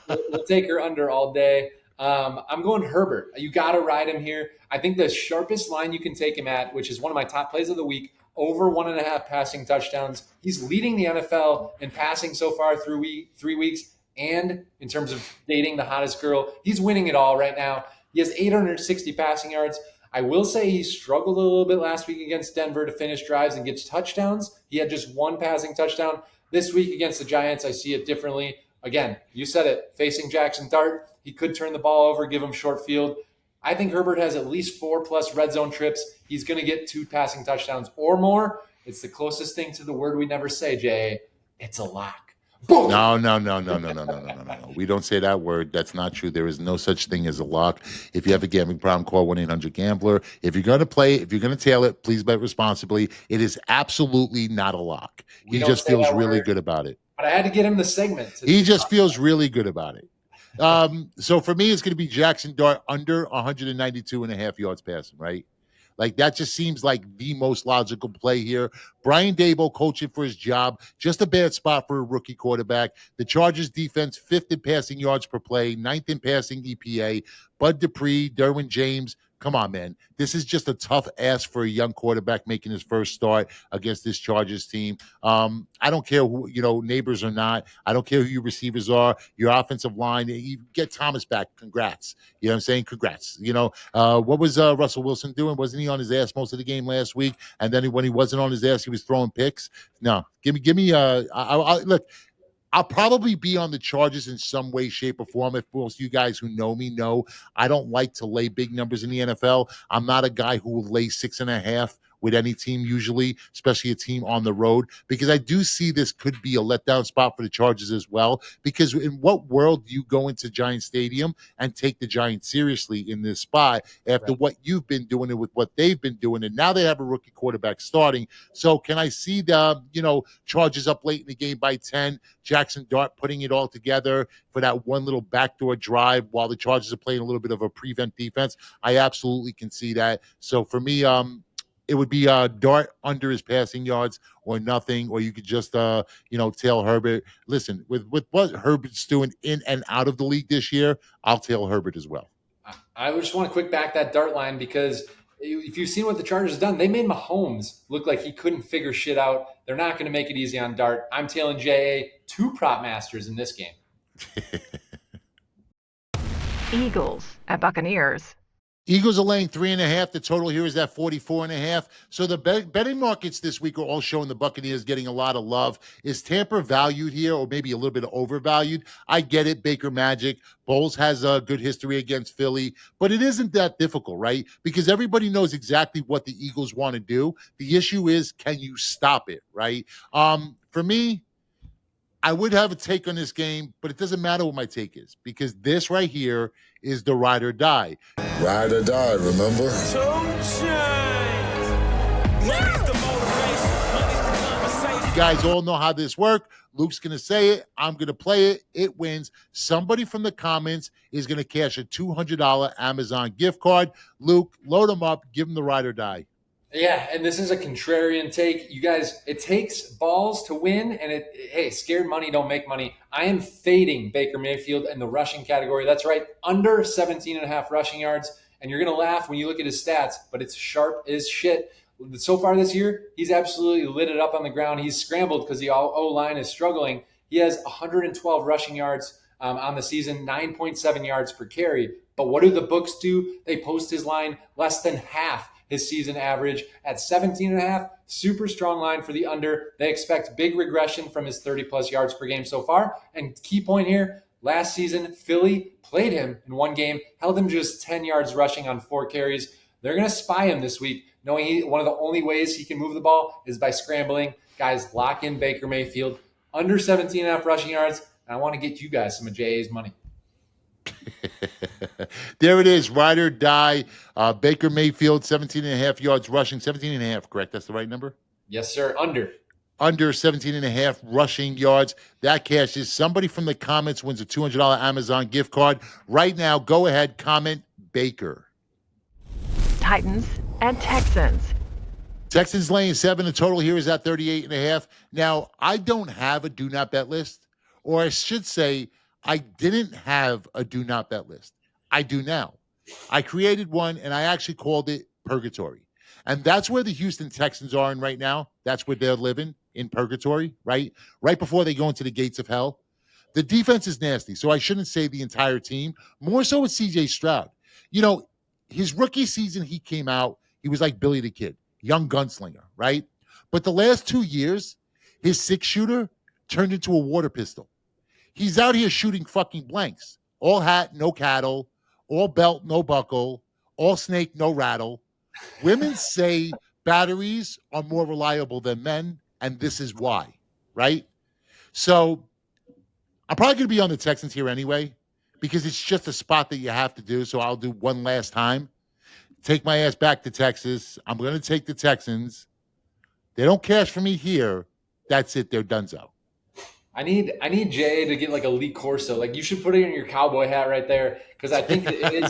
We'll take her under all day. I'm going Herbert. You got to ride him here. I think the sharpest line you can take him at, which is one of my top plays of the week, over 1.5 passing touchdowns. He's leading the NFL in passing so far through 3 weeks. And in terms of dating the hottest girl, he's winning it all right now. He has 860 passing yards. I will say he struggled a little bit last week against Denver to finish drives and get touchdowns. He had just 1 passing touchdown. This week against the Giants, I see it differently. Again, you said it, facing Jackson Dart, he could turn the ball over, give him short field. I think Herbert has at least 4+ red zone trips. He's going to get 2 passing touchdowns or more. It's the closest thing to the word we never say, Jay. It's a lock. Boom. No. We don't say that word. That's not true. There is no such thing as a lock. If you have a gambling problem, call 1-800-GAMBLER. If you're going to play, if you're going to tail it, please bet responsibly. It is absolutely not a lock. He just feels really good about it. But I had to get him the segment. He just feels really good about it. So for me, it's going to be Jackson Dart under 192.5 yards passing, right? Like, that just seems like the most logical play here. Brian Daboll coaching for his job. Just a bad spot for a rookie quarterback. The Chargers defense, 5th in passing yards per play, 9th in passing EPA. Bud Dupree, Derwin James, Come on, man. This is just a tough ask for a young quarterback making his first start against this Chargers team. I don't care who, neighbors or not. I don't care who your receivers are, your offensive line. You get Thomas back. Congrats. You know what I'm saying? Congrats. What was Russell Wilson doing? Wasn't he on his ass most of the game last week? And then when he wasn't on his ass, he was throwing picks. No, give me. Look. I'll probably be on the Chargers in some way, shape, or form. If most of you guys who know me know, I don't like to lay big numbers in the NFL. I'm not a guy who will lay 6.5 with any team usually, especially a team on the road, because I do see this could be a letdown spot for the Chargers as well, because in what world do you go into Giant Stadium and take the Giants seriously in this spot after what you've been doing and with what they've been doing, and now they have a rookie quarterback starting. So can I see the, Chargers up late in the game by 10, Jackson Dart putting it all together for that one little backdoor drive while the Chargers are playing a little bit of a prevent defense? I absolutely can see that. So for me, it would be Dart under his passing yards or nothing, or you could just, tail Herbert. Listen, with what Herbert's doing in and out of the league this year, I'll tail Herbert as well. I just want to quick back that Dart line, because if you've seen what the Chargers have done, they made Mahomes look like he couldn't figure shit out. They're not going to make it easy on Dart. I'm tailing J.A. 2 prop masters in this game. Eagles at Buccaneers. Eagles are laying 3.5. The total here is at 44.5. So the betting markets this week are all showing the Buccaneers getting a lot of love. Is Tampa valued here, or maybe a little bit overvalued? I get it. Baker Magic. Bowles has a good history against Philly, but it isn't that difficult, right? Because everybody knows exactly what the Eagles want to do. The issue is, can you stop it, right? For me, I would have a take on this game, but it doesn't matter what my take is, because this right here is the ride or die. Ride or die, remember? You guys all know how this works. Luke's going to say it. I'm going to play it. It wins. Somebody from the comments is going to cash a $200 Amazon gift card. Luke, load them up. Give them the ride or die. Yeah, and this is a contrarian take. You guys, it takes balls to win, and scared money don't make money. I am fading Baker Mayfield in the rushing category. That's right, under 17.5 rushing yards. And you're going to laugh when you look at his stats, but it's sharp as shit. So far this year, he's absolutely lit it up on the ground. He's scrambled because the O-line is struggling. He has 112 rushing yards on the season, 9.7 yards per carry. But what do the books do? They post his line less than half his season average at 17.5. Super strong line for the under. They expect big regression from his 30-plus yards per game so far. And key point here, last season, Philly played him in one game, held him just 10 yards rushing on 4 carries. They're going to spy him this week, knowing one of the only ways he can move the ball is by scrambling. Guys, lock in Baker Mayfield. Under 17.5 rushing yards. And I want to get you guys some of J.A.'s money. There it is, ride or die. Baker Mayfield, 17.5 yards rushing. 17.5, correct? That's the right number? Yes, sir. Under 17.5 rushing yards. That cashes. Somebody from the comments wins a $200 Amazon gift card. Right now, go ahead, comment Baker. Titans and Texans. Texans laying 7. The total here is at 38.5. Now, I don't have a do not bet list, or I should say, I didn't have a do not bet list. I do now. I created one, and I actually called it Purgatory. And that's where the Houston Texans are in right now. That's where they're living, in purgatory, right? Right before they go into the gates of hell. The defense is nasty, so I shouldn't say the entire team. More so with C.J. Stroud. His rookie season, he came out, he was like Billy the Kid, young gunslinger, right? But the last 2 years, his 6-shooter turned into a water pistol. He's out here shooting fucking blanks. All hat, no cattle. All belt, no buckle. All snake, no rattle. Women say batteries are more reliable than men, and this is why, right? So I'm probably going to be on the Texans here anyway, because it's just a spot that you have to do, so I'll do one last time. Take my ass back to Texas. I'm going to take the Texans. They don't cash for me here. That's it. They're donezo. I need Jay to get like a Lee Corso. Like, you should put it in your cowboy hat right there, because I think it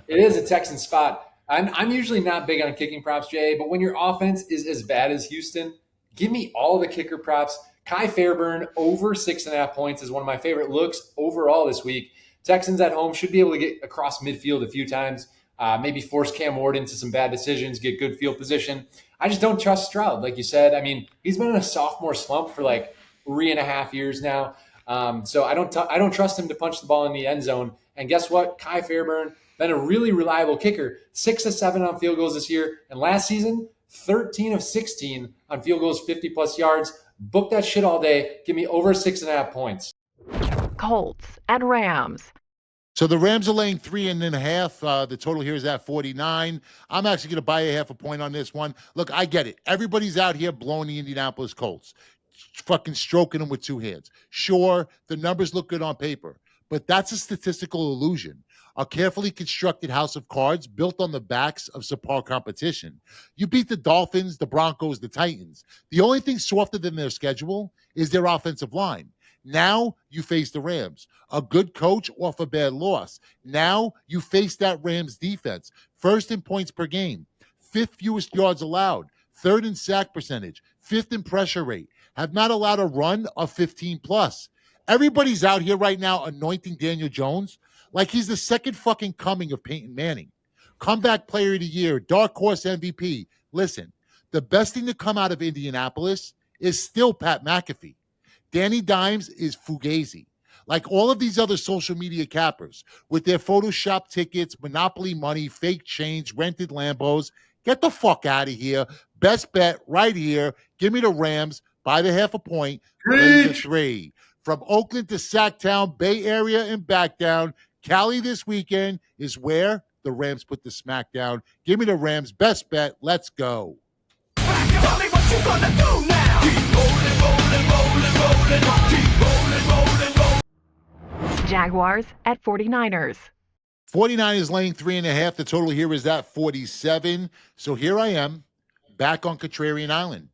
is a Texan spot. I'm usually not big on kicking props, Jay, but when your offense is as bad as Houston, give me all the kicker props. Kai Fairburn over 6.5 points is one of my favorite looks overall this week. Texans at home should be able to get across midfield a few times. maybe force Cam Ward into some bad decisions, get good field position. I just don't trust Stroud, like you said. I mean, he's been in a sophomore slump for like 3.5 years now. So I don't trust him to punch the ball in the end zone. And guess what? Kai Fairburn, been a really reliable kicker, 6 of 7 on field goals this year. And last season, 13 of 16 on field goals, 50+ yards. Book that shit all day. Give me over 6.5 points. Colts at Rams. So the Rams are laying 3.5. The total here is at 49. I'm actually going to buy a half a point on this one. Look, I get it. Everybody's out here blowing the Indianapolis Colts, fucking stroking them with two hands. Sure, the numbers look good on paper, but that's a statistical illusion. A carefully constructed house of cards built on the backs of subpar competition. You beat the Dolphins, the Broncos, the Titans. The only thing softer than their schedule is their offensive line. Now you face the Rams, a good coach off a bad loss. Now you face that Rams defense, first in points per game, 5th fewest yards allowed, 3rd in sack percentage, 5th in pressure rate, have not allowed a run of 15+. Everybody's out here right now anointing Daniel Jones like he's the second fucking coming of Peyton Manning. Comeback player of the year, dark horse MVP. Listen, the best thing to come out of Indianapolis is still Pat McAfee. Danny Dimes is Fugazi. Like all of these other social media cappers with their Photoshop tickets, monopoly money, fake chains, rented Lambos. Get the fuck out of here. Best bet right here. Give me the Rams by the half a point. Lay the 3. From Oakland to Sacktown, Bay Area and back down. Cali this weekend is where the Rams put the smack down. Give me the Rams. Best bet. Let's go. Tell me what you gonna do now. Keep rolling, keep rolling. Jaguars at 49ers. 49ers laying 3.5. The total here is at 47. So here I am, back on Contrarian Island.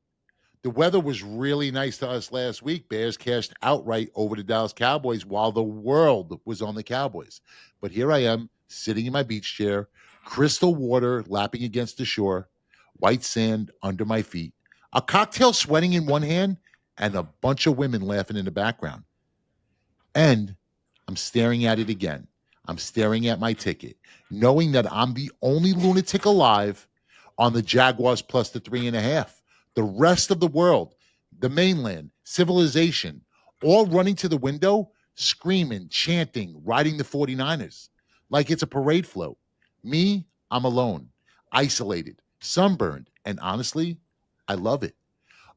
The weather was really nice to us last week. Bears cashed outright over the Dallas Cowboys while the world was on the Cowboys. But here I am, sitting in my beach chair, crystal water lapping against the shore, white sand under my feet, a cocktail sweating in one hand, and a bunch of women laughing in the background. And I'm staring at it again. I'm staring at my ticket, knowing that I'm the only lunatic alive on the Jaguars plus the 3.5. The rest of the world, the mainland, civilization, all running to the window, screaming, chanting, riding the 49ers like it's a parade float. Me, I'm alone, isolated, sunburned, and honestly, I love it.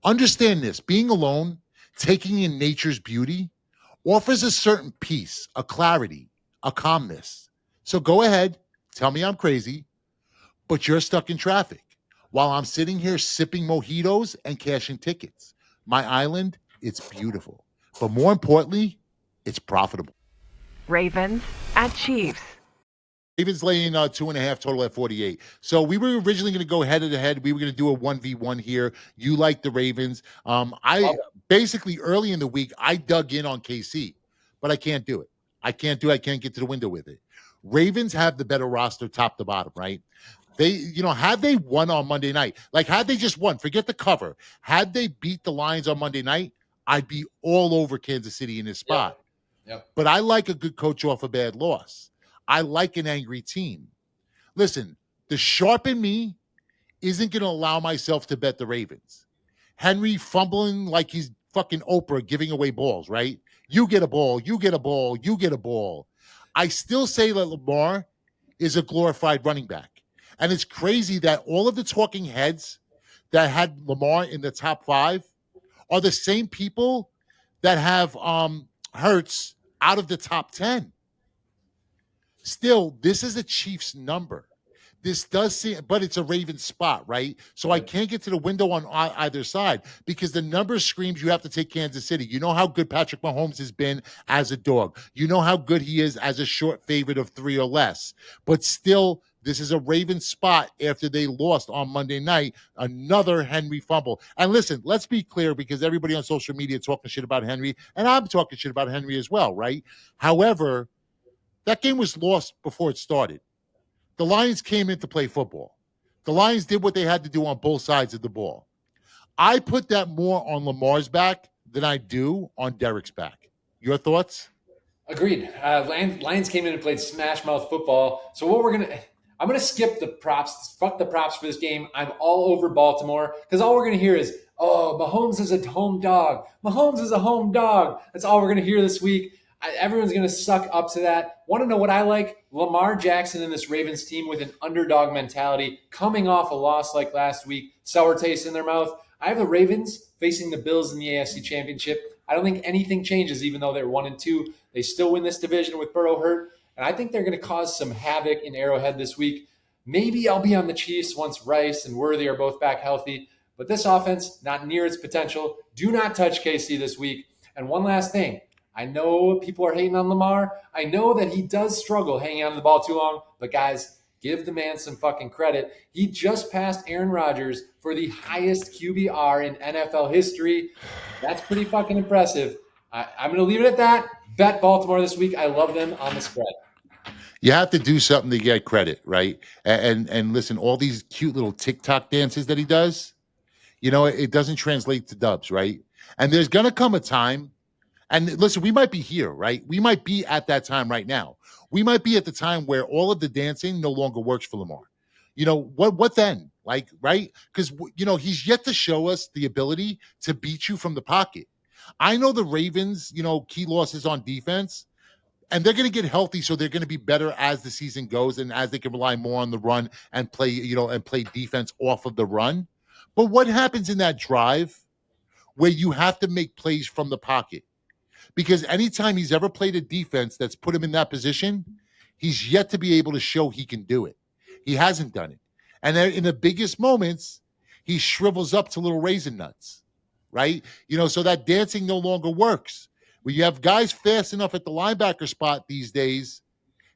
Understand this, being alone, taking in nature's beauty, offers a certain peace, a clarity, a calmness. So go ahead, tell me I'm crazy, but you're stuck in traffic while I'm sitting here sipping mojitos and cashing tickets. My island, it's beautiful. But more importantly, it's profitable. Ravens at Chiefs. Ravens laying 2.5, total at 48. So we were originally going to go head to head. We were going to do a 1v1 here. You like the Ravens. I basically early in the week, I dug in on KC, but I can't do it. I can't get to the window with it. Ravens have the better roster top to bottom, right? They, had they won on Monday night, like had they just won, forget the cover. Had they beat the Lions on Monday night, I'd be all over Kansas City in this spot. Yep. But I like a good coach off a bad loss. I like an angry team. Listen, the sharp in me isn't going to allow myself to bet the Ravens. Henry fumbling like he's fucking Oprah giving away balls, right? You get a ball, you get a ball, you get a ball. I still say that Lamar is a glorified running back. And it's crazy that all of the talking heads that had Lamar in the top 5 are the same people that have Hurts out of the top 10. Still, this is a Chiefs number. This does seem, but it's a Ravens spot, right? So I can't get to the window on either side because the number screams you have to take Kansas City. You know how good Patrick Mahomes has been as a dog. You know how good he is as a short favorite of 3 or less. But still, this is a Ravens spot after they lost on Monday night, another Henry fumble. And listen, let's be clear because everybody on social media talking shit about Henry, and I'm talking shit about Henry as well, right? However, that game was lost before it started. The Lions came in to play football. The Lions did what they had to do on both sides of the ball. I put that more on Lamar's back than I do on Derek's back. Your thoughts? Agreed. Lions came in and played smash mouth football. So what we're gonna, I'm going to skip the props. Fuck the props for this game. I'm all over Baltimore because all we're going to hear is, oh, Mahomes is a home dog. Mahomes is a home dog. That's all we're going to hear this week. Everyone's going to suck up to that. Want to know what I like? Lamar Jackson and this Ravens team with an underdog mentality, coming off a loss like last week, sour taste in their mouth. I have the Ravens facing the Bills in the AFC Championship. I don't think anything changes, even though they're 1-2. They still win this division with Burrow hurt, and I think they're going to cause some havoc in Arrowhead this week. Maybe I'll be on the Chiefs once Rice and Worthy are both back healthy, but this offense, not near its potential. Do not touch KC this week. And one last thing. I know people are hating on Lamar. I know that he does struggle hanging on to the ball too long, but guys, give the man some fucking credit. He just passed Aaron Rodgers for the highest QBR in NFL history. That's pretty fucking impressive. I'm going to leave it at that. Bet Baltimore this week. I love them on the spread. You have to do something to get credit, right? And listen, all these cute little TikTok dances that he does, it doesn't translate to dubs, right? And there's going to come a time, and listen, we might be here, right? We might be at that time right now. We might be at the time where all of the dancing no longer works for Lamar. What then? Like, right? Because, he's yet to show us the ability to beat you from the pocket. I know the Ravens, key losses on defense, and they're going to get healthy, so they're going to be better as the season goes and as they can rely more on the run and play, and play defense off of the run. But what happens in that drive where you have to make plays from the pocket? Because anytime he's ever played a defense that's put him in that position, he's yet to be able to show he can do it. He hasn't done it. And in the biggest moments, he shrivels up to little raisin nuts, right? So that dancing no longer works. When you have guys fast enough at the linebacker spot these days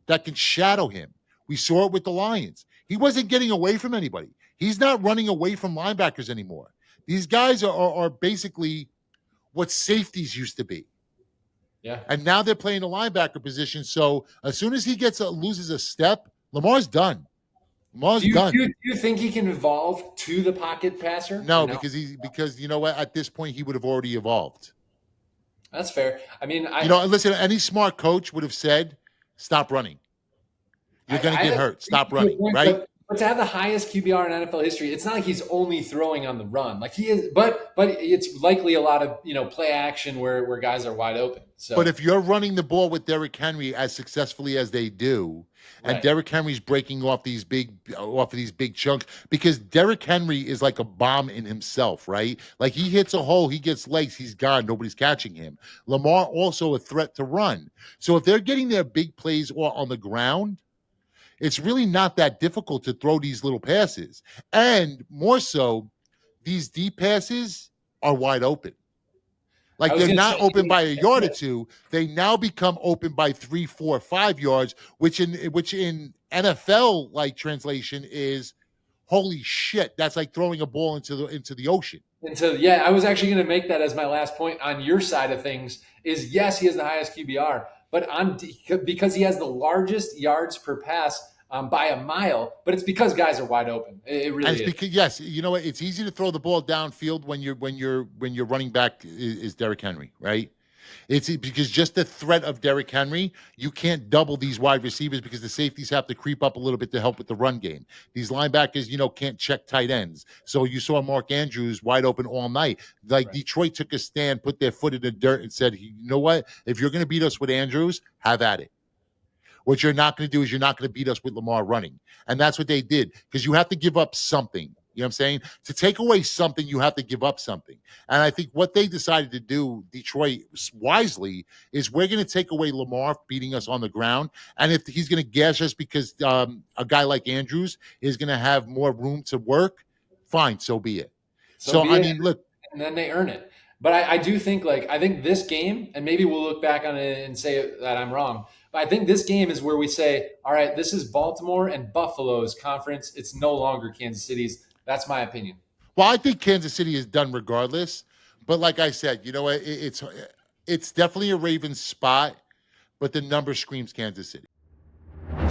that can shadow him. We saw it with the Lions. He wasn't getting away from anybody. He's not running away from linebackers anymore. These guys are basically what safeties used to be. Yeah. And now they're playing the linebacker position. So as soon as he loses a step, Lamar's done. Do you think he can evolve to the pocket passer? No, because you know what? At this point, he would have already evolved. That's fair. I mean, listen, any smart coach would have said, stop running. You're going to get hurt. Stop running, right? But to have the highest QBR in NFL history, it's not like he's only throwing on the run. Like he is, but it's likely a lot of, play action where guys are wide open. So, but if you're running the ball with Derrick Henry as successfully as they do, and Derrick Henry's breaking off these big chunks, because Derrick Henry is like a bomb in himself, right? Like he hits a hole, he gets legs, he's gone, nobody's catching him. Lamar also a threat to run. So if they're getting their big plays on the ground, it's really not that difficult to throw these little passes. And more so, these deep passes are wide open. Like they're not open by a yard or two. They now become open by 3, 4, 5 yards, which in NFL like translation is holy shit. That's like throwing a ball into the ocean. And so, I was actually going to make that as my last point on your side of things is yes, he has the highest QBR, but because he has the largest yards per pass by a mile, but it's because guys are wide open. It really is. Because, yes, you know what? It's easy to throw the ball downfield when your running back is Derrick Henry, right? It's because just the threat of Derrick Henry, you can't double these wide receivers because the safeties have to creep up a little bit to help with the run game. These linebackers, can't check tight ends. So you saw Mark Andrews wide open all night. Like Detroit took a stand, put their foot in the dirt and said, you know what? If you're going to beat us with Andrews, have at it. What you're not going to do is you're not going to beat us with Lamar running. And that's what they did because you have to give up something. You know what I'm saying? To take away something, you have to give up something. And I think what they decided to do, Detroit, wisely, is we're going to take away Lamar beating us on the ground. And if he's going to gash us because a guy like Andrews is going to have more room to work, fine, so be it. Look. And then they earn it. But I do think, I think this game, and maybe we'll look back on it and say that I'm wrong, but I think this game is where we say, all right, this is Baltimore and Buffalo's conference. It's no longer Kansas City's. That's my opinion. Well, I think Kansas City is done regardless. But like I said, it's definitely a Ravens spot, but the number screams Kansas City.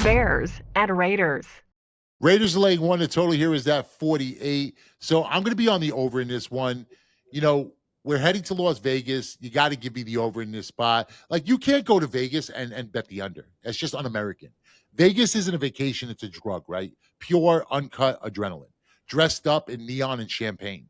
Bears at Raiders. Raiders are laying 1. The total here is at 48. So I'm going to be on the over in this one. We're heading to Las Vegas. You got to give me the over in this spot. Like, you can't go to Vegas and bet the under. That's just un-American. Vegas isn't a vacation, it's a drug, right? Pure, uncut adrenaline, dressed up in neon and champagne.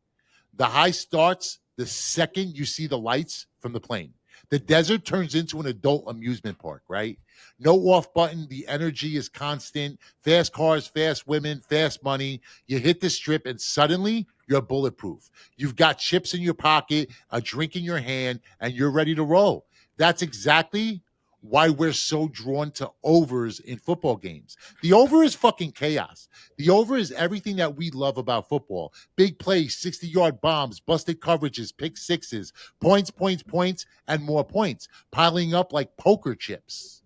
The high starts the second you see the lights from the plane. The desert turns into an adult amusement park, right? No off button. The energy is constant. Fast cars, fast women, fast money. You hit the strip and suddenly you're bulletproof. You've got chips in your pocket, a drink in your hand, and you're ready to roll. That's exactly why we're so drawn to overs in football games. The over is fucking chaos. The over is everything that we love about football. Big plays, 60-yard bombs, busted coverages, pick sixes, points, points, points, and more points, piling up like poker chips.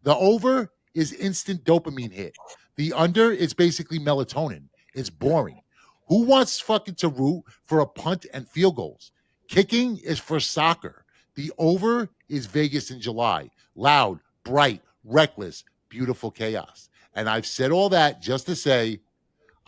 The over is instant dopamine hit. The under is basically melatonin. It's boring. Who wants fucking to root for a punt and field goals? Kicking is for soccer. The over is Vegas in July. Loud, bright, reckless, beautiful chaos. And I've said all that just to say,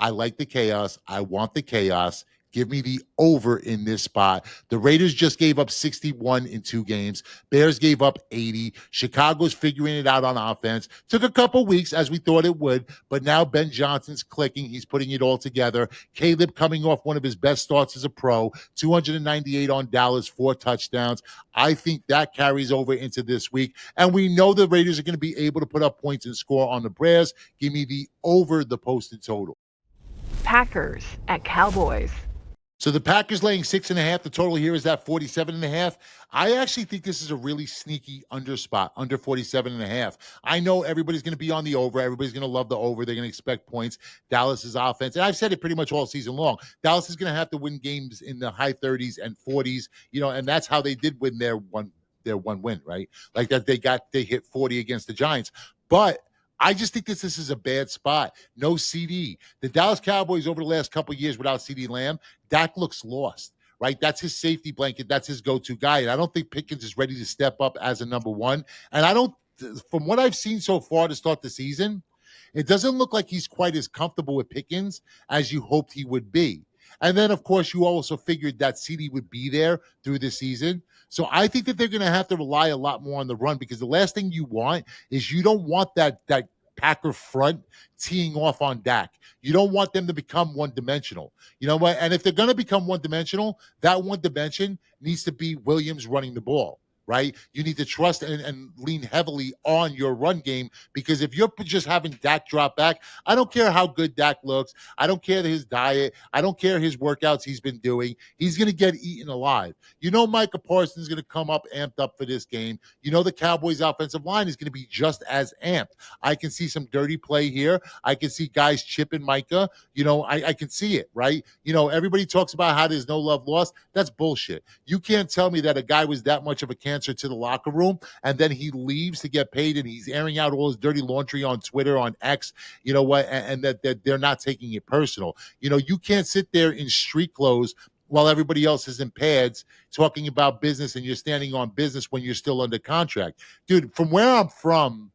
I like the chaos. I want the chaos. Give me the over in this spot. The Raiders just gave up 61 in 2 games. Bears gave up 80. Chicago's figuring it out on offense. Took a couple weeks, as we thought it would, but now Ben Johnson's clicking. He's putting it all together. Caleb coming off one of his best starts as a pro, 298 on Dallas, 4 touchdowns. I think that carries over into this week. And we know the Raiders are going to be able to put up points and score on the Bears. Give me the over the posted total. Packers at Cowboys. So the Packers laying 6.5. The total here is at 47.5. I actually think this is a really sneaky under spot, under 47.5. I know everybody's going to be on the over. Everybody's going to love the over. They're going to expect points. Dallas's offense, and I've said it pretty much all season long, Dallas is going to have to win games in the high 30s and 40s, and that's how they did win their one win, right? Like that they hit 40 against the Giants. But I just think this is a bad spot. No CD. The Dallas Cowboys over the last couple of years without CD Lamb, Dak looks lost, right? That's his safety blanket. That's his go-to guy. And I don't think Pickens is ready to step up as a number one. And from what I've seen so far to start the season, it doesn't look like he's quite as comfortable with Pickens as you hoped he would be. And then, of course, you also figured that CD would be there through the season. So I think that they're going to have to rely a lot more on the run, because the last thing you want is you don't want that Packer front teeing off on Dak. You don't want them to become one-dimensional. You know what? And if they're going to become one-dimensional, that one dimension needs to be Williams running the ball, right? You need to trust and lean heavily on your run game, because if you're just having Dak drop back, I don't care how good Dak looks. I don't care his diet. I don't care his workouts he's been doing. He's going to get eaten alive. Micah Parsons is going to come up amped up for this game. The Cowboys offensive line is going to be just as amped. I can see some dirty play here. I can see guys chipping Micah. I can see it, right? Everybody talks about how there's no love lost. That's bullshit. You can't tell me that a guy was that much of a cancer to the locker room and then he leaves to get paid and he's airing out all his dirty laundry on Twitter, on X, and that they're not taking it personal. You can't sit there in street clothes while everybody else is in pads talking about business, and you're standing on business when you're still under contract. Dude, from where I'm from,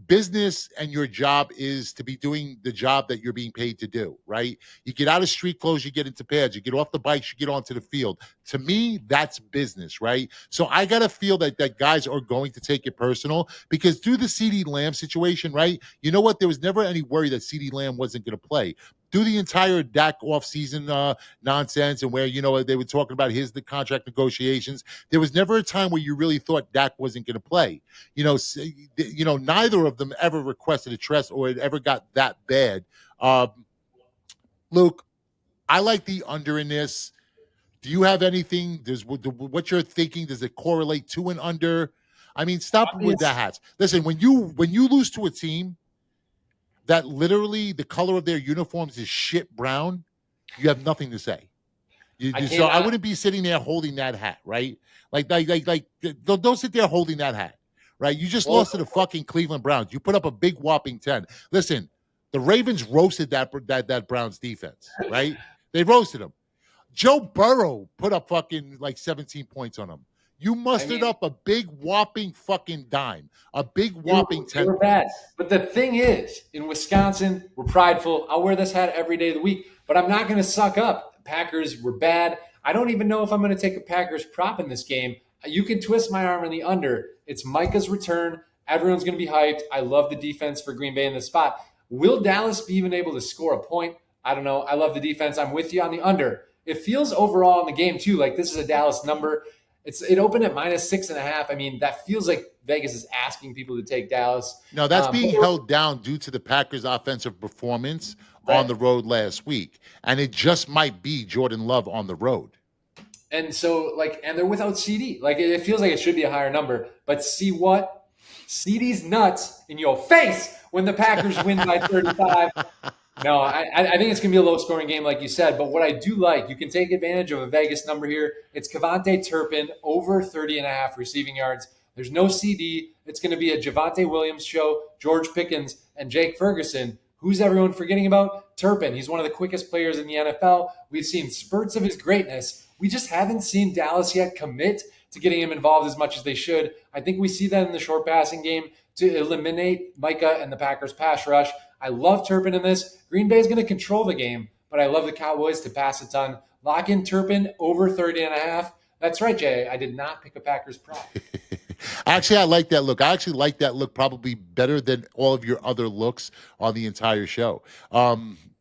business and your job is to be doing the job that you're being paid to do, right? You get out of street clothes, you get into pads, you get off the bikes, you get onto the field. To me, that's business, right? So I got to feel that guys are going to take it personal, because through the CeeDee Lamb situation, right? You know what? There was never any worry that CeeDee Lamb wasn't going to play. Through the entire Dak offseason nonsense and where, they were talking about the contract negotiations, there was never a time where you really thought Dak wasn't going to play. Neither of them ever requested a trust or it ever got that bad. Luke, I like the under in this. Do you have anything? What you're thinking, does it correlate to an under? I mean, stop with the hats. Listen, when you lose to a team that literally the color of their uniforms is shit brown, you have nothing to say. So I wouldn't be sitting there holding that hat, right? Like don't sit there holding that hat, right? You just lost to the fucking Cleveland Browns. You put up a big whopping 10. Listen, the Ravens roasted that Browns defense, right? They roasted them. Joe Burrow put up fucking 17 points on them. You mustered up a big whopping fucking dime, a big whopping 10. You're bad. But the thing is, in Wisconsin, we're prideful. I'll wear this hat every day of the week, but I'm not going to suck up. The Packers were bad. I don't even know if I'm going to take a Packers prop in this game. You can twist my arm in the under. It's Micah's return Everyone's going to be hyped. I love the defense for Green Bay in this spot. Will Dallas be even able to score a point? I don't know. I love the defense. I'm with you on the under. It feels overall in the game too like this is a Dallas number. It opened at -6.5. I mean, that feels like Vegas is asking people to take Dallas. No, that's being held down due to the Packers' offensive performance on the road last week. And it just might be Jordan Love on the road. And so, and they're without CD. It feels like it should be a higher number. But see what? CD's nuts in your face when the Packers win by 35. No, I think it's going to be a low-scoring game, like you said. But what I do like, you can take advantage of a Vegas number here. It's Cavante Turpin, over 30.5 receiving yards. There's no CD. It's going to be a Javonte Williams show, George Pickens, and Jake Ferguson. Who's everyone forgetting about? Turpin. He's one of the quickest players in the NFL. We've seen spurts of his greatness. We just haven't seen Dallas yet commit to getting him involved as much as they should. I think we see that in the short passing game to eliminate Micah and the Packers pass rush. I love Turpin in this. Green Bay is going to control the game, but I love the Cowboys to pass a ton. Lock in Turpin over 30.5. That's right, Jay. I did not pick a Packers prop. Actually, I like that look. I actually like that look probably better than all of your other looks on the entire show.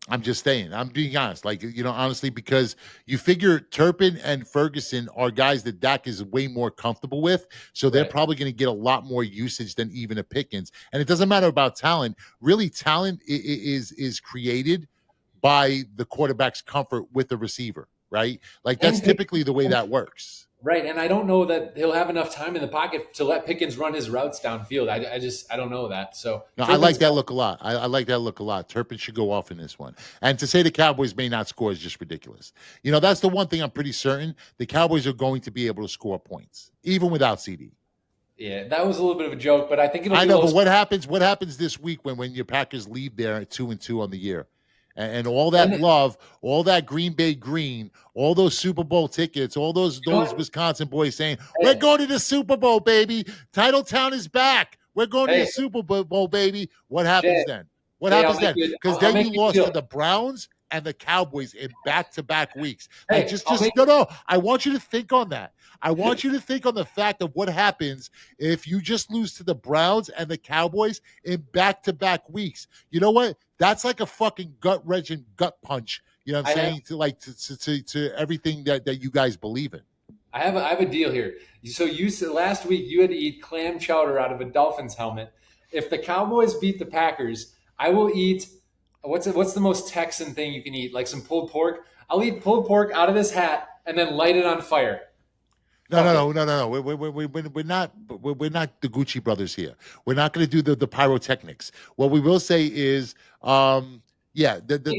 I'm just saying. I'm being honest. Honestly, because you figure Turpin and Ferguson are guys that Dak is way more comfortable with, so they're probably going to get a lot more usage than even a Pickens. And it doesn't matter about talent. Really, talent is created by the quarterback's comfort with the receiver, right? That's typically the way that works. Right, and I don't know that he'll have enough time in the pocket to let Pickens run his routes downfield. I don't know that. So no, I like that look a lot. I like that look a lot. Turpin should go off in this one. And to say the Cowboys may not score is just ridiculous. That's the one thing I'm pretty certain. The Cowboys are going to be able to score points, even without CD. Yeah, that was a little bit of a joke, but I think it'll be but what happens this week when your Packers leave there at 2-2 on the year? And all that love, all that Green Bay green, all those Super Bowl tickets, all those Wisconsin boys saying, we're going to the Super Bowl, baby. Titletown is back. We're going to the Super Bowl, baby. What happens then? What happens then? Because then you lost to the Browns and the Cowboys in back-to-back weeks. No. I want you to think on that. I want you to think on the fact of what happens if you just lose to the Browns and the Cowboys in back-to-back weeks. You know what? That's like a fucking gut-wrenching gut punch. You know what I'm saying? To everything that you guys believe in. I have a deal here. So you said last week you had to eat clam chowder out of a Dolphins helmet. If the Cowboys beat the Packers, I will eat. What's the most Texan thing you can eat? Like some pulled pork. I'll eat pulled pork out of this hat and then light it on fire. No. We're not the Gucci brothers here. We're not going to do the pyrotechnics. What we will say is, I don't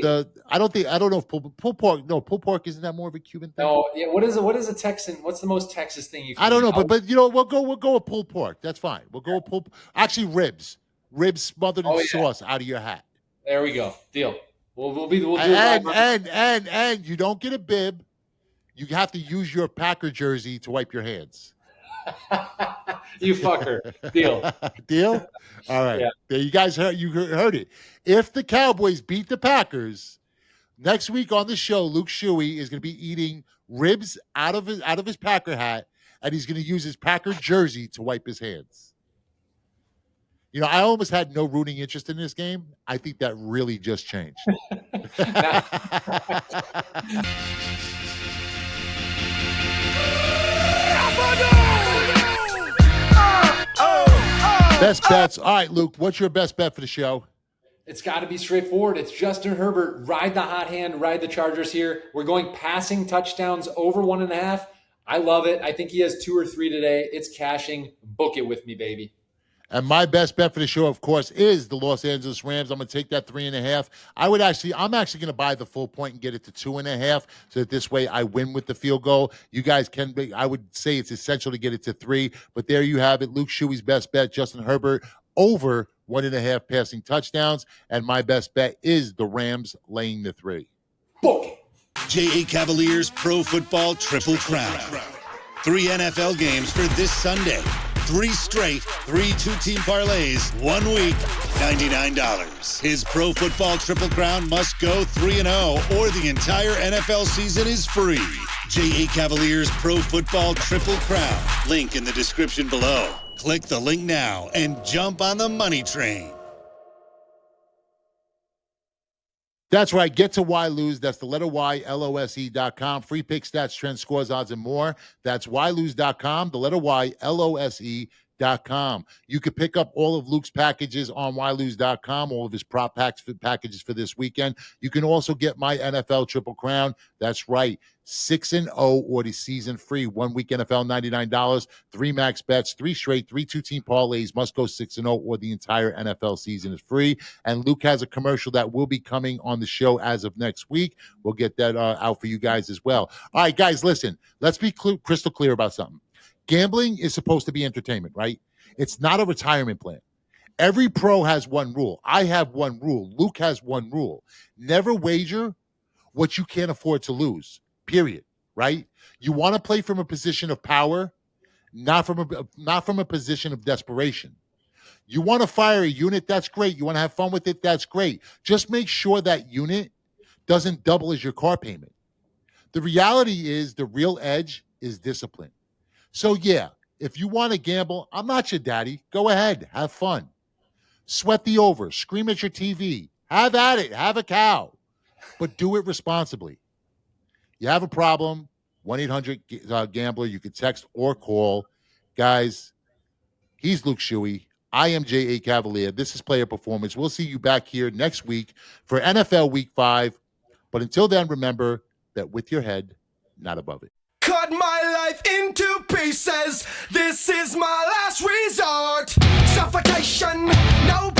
know if pulled pork. No, pulled pork isn't that more of a Cuban thing? No, yeah. What is a Texan? What's the most Texas thing you can? I don't know, but we'll go with pulled pork. That's fine. We'll go with pulled. Actually, ribs smothered in sauce out of your hat. There we go. Deal. We'll do and you don't get a bib. You have to use your Packer jersey to wipe your hands. You fucker. Deal. Deal? All right. Yeah. There you guys heard it. If the Cowboys beat the Packers, next week on the show, Luke Shuey is going to be eating ribs out of his Packer hat, and he's going to use his Packer jersey to wipe his hands. I almost had no rooting interest in this game. I think that really just changed. Best bets. All right, Luke, what's your best bet for the show? It's got to be straightforward. It's Justin Herbert. Ride the hot hand. Ride the Chargers here. We're going passing touchdowns over 1.5. I love it. I think he has 2 or 3 today. It's cashing. Book it with me, baby. And my best bet for the show, of course, is the Los Angeles Rams. I'm going to take that 3.5. I'm actually going to buy the full point and get it to 2.5, so that this way I win with the field goal. You guys I would say it's essential to get it to 3, but there you have it. Luke Shuey's best bet, Justin Herbert, over 1.5 passing touchdowns. And my best bet is the Rams laying the 3. Book. J.A. Cavaliers Pro Football Triple Crown. 3 NFL games for this Sunday. 3 straight, 3 two-team parlays, 1 week, $99. His Pro Football Triple Crown must go 3-0 or the entire NFL season is free. J.A. Cavaliers Pro Football Triple Crown. Link in the description below. Click the link now and jump on the money train. That's right. Get to Why Lose. That's the letter Y, LOSE.com. Free pick stats, trends, scores, odds, and more. That's whylose.com, the letter Y, LOSE.com. You can pick up all of Luke's packages on whylose.com, all of his prop packages for this weekend. You can also get my NFL Triple Crown. That's right. 6-0 or the season free. 1 week NFL, $99. 3 max bets, 3 straight, 3 2-team parlays. Must go 6-0 or the entire NFL season is free. And Luke has a commercial that will be coming on the show as of next week. We'll get that out for you guys as well. All right, guys, listen. Let's be crystal clear about something. Gambling is supposed to be entertainment, right? It's not a retirement plan. Every pro has one rule. I have one rule. Luke has one rule. Never wager what you can't afford to lose. Period. Right? You want to play from a position of power, not from a position of desperation. You want to fire a unit, that's great. You want to have fun with it, that's great. Just make sure that unit doesn't double as your car payment. The reality is the real edge is discipline. So yeah, if you want to gamble, I'm not your daddy. Go ahead, have fun. Sweat the over, scream at your TV, have at it, have a cow, but do it responsibly. You have a problem, 1-800-GAMBLER. You can text or call. Guys, he's Luke Shuey. I am J.A. Cavalier. This is Player Performance. We'll see you back here next week for NFL Week 5. But until then, remember that with your head, not above it. Cut my life into pieces. This is my last resort. Suffocation, no